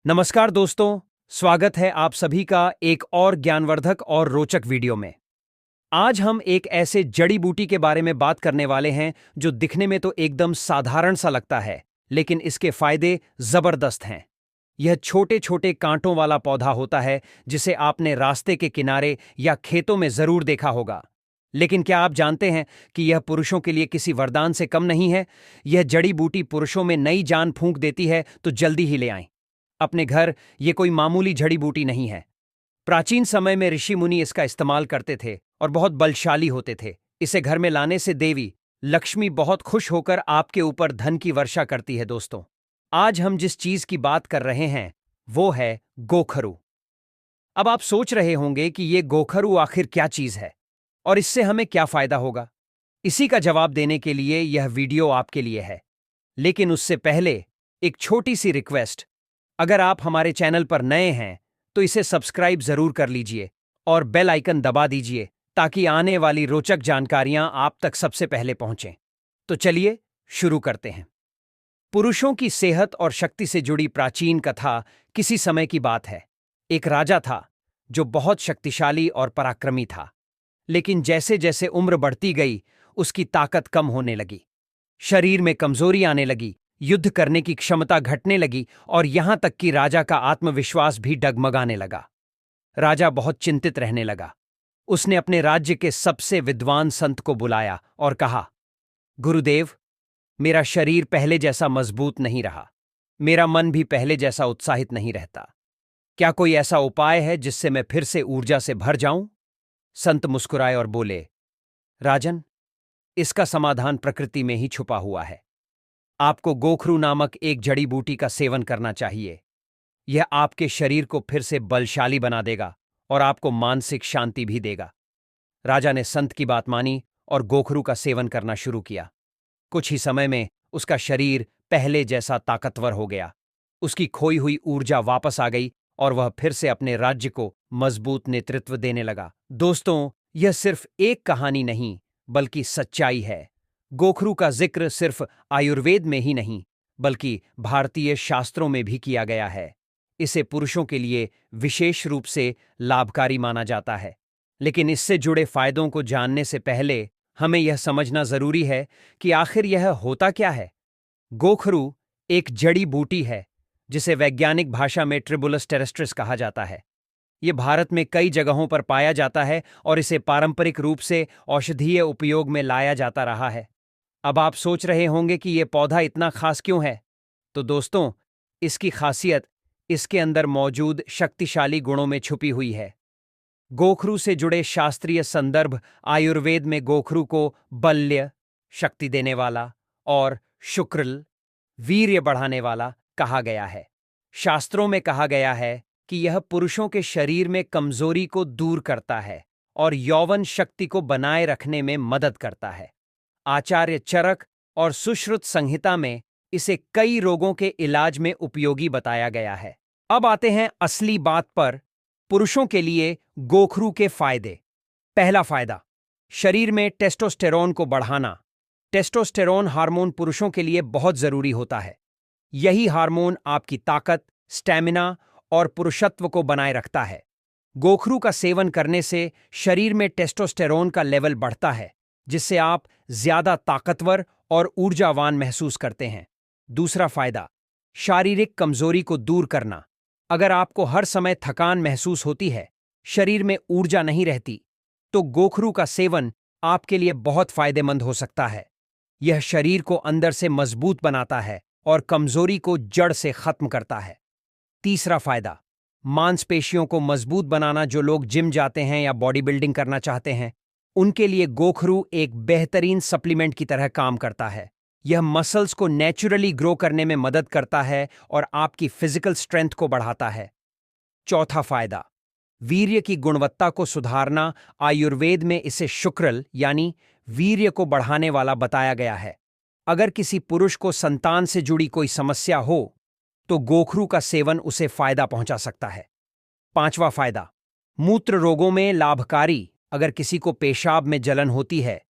नमस्कार दोस्तों, स्वागत है आप सभी का एक और ज्ञानवर्धक और रोचक वीडियो में। आज हम एक ऐसे जड़ी बूटी के बारे में बात करने वाले हैं जो दिखने में तो एकदम साधारण सा लगता है, लेकिन इसके फायदे जबरदस्त हैं। यह छोटे छोटे कांटों वाला पौधा होता है जिसे आपने रास्ते के किनारे या खेतों में जरूर देखा होगा। लेकिन क्या आप जानते हैं कि यह पुरुषों के लिए किसी वरदान से कम नहीं है? यह जड़ी बूटी पुरुषों में नई जान फूंक देती है, तो जल्दी ही ले आएं अपने घर। ये कोई मामूली जड़ी बूटी नहीं है। प्राचीन समय में ऋषि मुनि इसका इस्तेमाल करते थे और बहुत बलशाली होते थे। इसे घर में लाने से देवी लक्ष्मी बहुत खुश होकर आपके ऊपर धन की वर्षा करती है। दोस्तों, आज हम जिस चीज की बात कर रहे हैं वो है गोखरू। अब आप सोच रहे होंगे कि ये गोखरू आखिर क्या चीज है और इससे हमें क्या फायदा होगा। इसी का जवाब देने के लिए यह वीडियो आपके लिए है। लेकिन उससे पहले एक छोटी सी रिक्वेस्ट। अगर आप हमारे चैनल पर नए हैं तो इसे सब्सक्राइब जरूर कर लीजिए और बेल आइकन दबा दीजिए ताकि आने वाली रोचक जानकारियां आप तक सबसे पहले पहुंचें। तो चलिए शुरू करते हैं। पुरुषों की सेहत और शक्ति से जुड़ी प्राचीन कथा किसी समय की बात है। एक राजा था जो बहुत शक्तिशाली और पराक्रमी था, लेकिन जैसे जैसे उम्र बढ़ती गई उसकी ताकत कम होने लगी। शरीर में कमजोरी आने लगी, युद्ध करने की क्षमता घटने लगी और यहां तक कि राजा का आत्मविश्वास भी डगमगाने लगा। राजा बहुत चिंतित रहने लगा। उसने अपने राज्य के सबसे विद्वान संत को बुलाया और कहा, गुरुदेव, मेरा शरीर पहले जैसा मजबूत नहीं रहा। मेरा मन भी पहले जैसा उत्साहित नहीं रहता। क्या कोई ऐसा उपाय है जिससे मैं फिर से ऊर्जा से भर जाऊं? संत मुस्कुराए और बोले, राजन, इसका समाधान प्रकृति में ही छुपा हुआ है। आपको गोखरू नामक एक जड़ी बूटी का सेवन करना चाहिए। यह आपके शरीर को फिर से बलशाली बना देगा और आपको मानसिक शांति भी देगा। राजा ने संत की बात मानी और गोखरू का सेवन करना शुरू किया। कुछ ही समय में उसका शरीर पहले जैसा ताकतवर हो गया। उसकी खोई हुई ऊर्जा वापस आ गई और वह फिर से अपने राज्य को मजबूत नेतृत्व देने लगा। दोस्तों, यह सिर्फ एक कहानी नहीं बल्कि सच्चाई है। गोखरू का जिक्र सिर्फ आयुर्वेद में ही नहीं बल्कि भारतीय शास्त्रों में भी किया गया है। इसे पुरुषों के लिए विशेष रूप से लाभकारी माना जाता है। लेकिन इससे जुड़े फायदों को जानने से पहले हमें यह समझना जरूरी है कि आखिर यह होता क्या है। गोखरू एक जड़ी बूटी है जिसे वैज्ञानिक भाषा में ट्रिबुलस टेरेस्ट्रिस कहा जाता है। यह भारत में कई जगहों पर पाया जाता है और इसे पारंपरिक रूप से औषधीय उपयोग में लाया जाता रहा है। अब आप सोच रहे होंगे कि यह पौधा इतना खास क्यों है? तो दोस्तों, इसकी खासियत इसके अंदर मौजूद शक्तिशाली गुणों में छुपी हुई है। गोखरू से जुड़े शास्त्रीय संदर्भ आयुर्वेद में गोखरू को बल्य, शक्ति देने वाला, और शुक्रल, वीर्य बढ़ाने वाला कहा गया है। शास्त्रों में कहा गया है कि यह पुरुषों के शरीर में कमजोरी को दूर करता है और यौवन शक्ति को बनाए रखने में मदद करता है। आचार्य चरक और सुश्रुत संहिता में इसे कई रोगों के इलाज में उपयोगी बताया गया है। अब आते हैं असली बात पर, पुरुषों के लिए गोखरू के फायदे। पहला फायदा, शरीर में टेस्टोस्टेरोन को बढ़ाना। टेस्टोस्टेरोन हार्मोन पुरुषों के लिए बहुत जरूरी होता है। यही हार्मोन आपकी ताकत, स्टैमिना और पुरुषत्व को बनाए रखता है। गोखरू का सेवन करने से शरीर में टेस्टोस्टेरोन का लेवल बढ़ता है, जिससे आप ज्यादा ताकतवर और ऊर्जावान महसूस करते हैं। दूसरा फायदा, शारीरिक कमजोरी को दूर करना। अगर आपको हर समय थकान महसूस होती है, शरीर में ऊर्जा नहीं रहती, तो गोखरू का सेवन आपके लिए बहुत फायदेमंद हो सकता है। यह शरीर को अंदर से मजबूत बनाता है और कमजोरी को जड़ से खत्म करता है। तीसरा फायदा, मांसपेशियों को मजबूत बनाना। जो लोग जिम जाते हैं या बॉडी बिल्डिंग करना चाहते हैं, उनके लिए गोखरू एक बेहतरीन सप्लीमेंट की तरह काम करता है। यह मसल्स को नेचुरली ग्रो करने में मदद करता है और आपकी फिजिकल स्ट्रेंथ को बढ़ाता है। चौथा फायदा, वीर्य की गुणवत्ता को सुधारना। आयुर्वेद में इसे शुक्रल यानी वीर्य को बढ़ाने वाला बताया गया है। अगर किसी पुरुष को संतान से जुड़ी कोई समस्या हो तो गोखरू का सेवन उसे फायदा पहुंचा सकता है। पांचवा फायदा, मूत्र रोगों में लाभकारी। अगर किसी को पेशाब में जलन होती है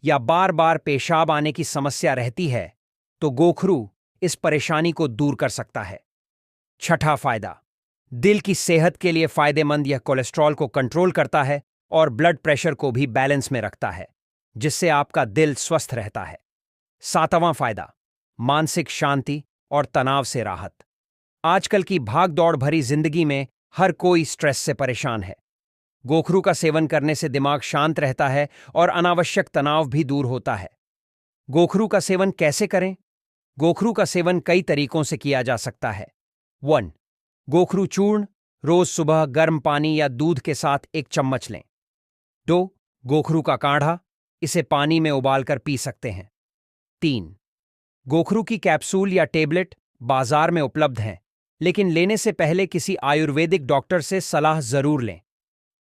या बार बार पेशाब आने की समस्या रहती है, तो गोखरू इस परेशानी को दूर कर सकता है। छठा फायदा, दिल की सेहत के लिए फायदेमंद। यह कोलेस्ट्रॉल को कंट्रोल करता है और ब्लड प्रेशर को भी बैलेंस में रखता है, जिससे आपका दिल स्वस्थ रहता है। सातवां फायदा, मानसिक शांति और तनाव से राहत। आजकल की भाग दौड़ भरी जिंदगी में हर कोई स्ट्रेस से परेशान है। गोखरू का सेवन करने से दिमाग शांत रहता है और अनावश्यक तनाव भी दूर होता है। गोखरू का सेवन कैसे करें? गोखरू का सेवन कई तरीकों से किया जा सकता है। 1. गोखरू चूर्ण, रोज सुबह गर्म पानी या दूध के साथ 1 चम्मच लें। 2. गोखरू का काढ़ा, इसे पानी में उबालकर पी सकते हैं। 3. गोखरू की कैप्सूल या टेबलेट बाजार में उपलब्ध हैं, लेकिन लेने से पहले किसी आयुर्वेदिक डॉक्टर से सलाह जरूर लें।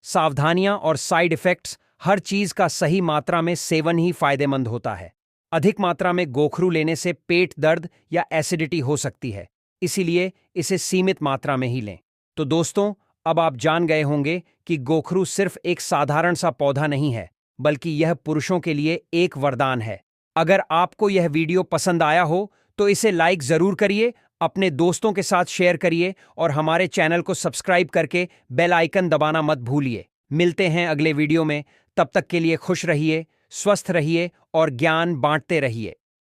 सावधानियां और साइड इफेक्ट्स, हर चीज का सही मात्रा में सेवन ही फायदेमंद होता है। अधिक मात्रा में गोखरू लेने से पेट दर्द या एसिडिटी हो सकती है, इसीलिए इसे सीमित मात्रा में ही लें। तो दोस्तों, अब आप जान गए होंगे कि गोखरू सिर्फ एक साधारण सा पौधा नहीं है, बल्कि यह पुरुषों के लिए एक वरदान है। अगर आपको यह वीडियो पसंद आया हो तो इसे लाइक जरूर करिए, अपने दोस्तों के साथ शेयर करिए और हमारे चैनल को सब्सक्राइब करके बेल आइकन दबाना मत भूलिए। मिलते हैं अगले वीडियो में, तब तक के लिए खुश रहिए, स्वस्थ रहिए और ज्ञान बांटते रहिए।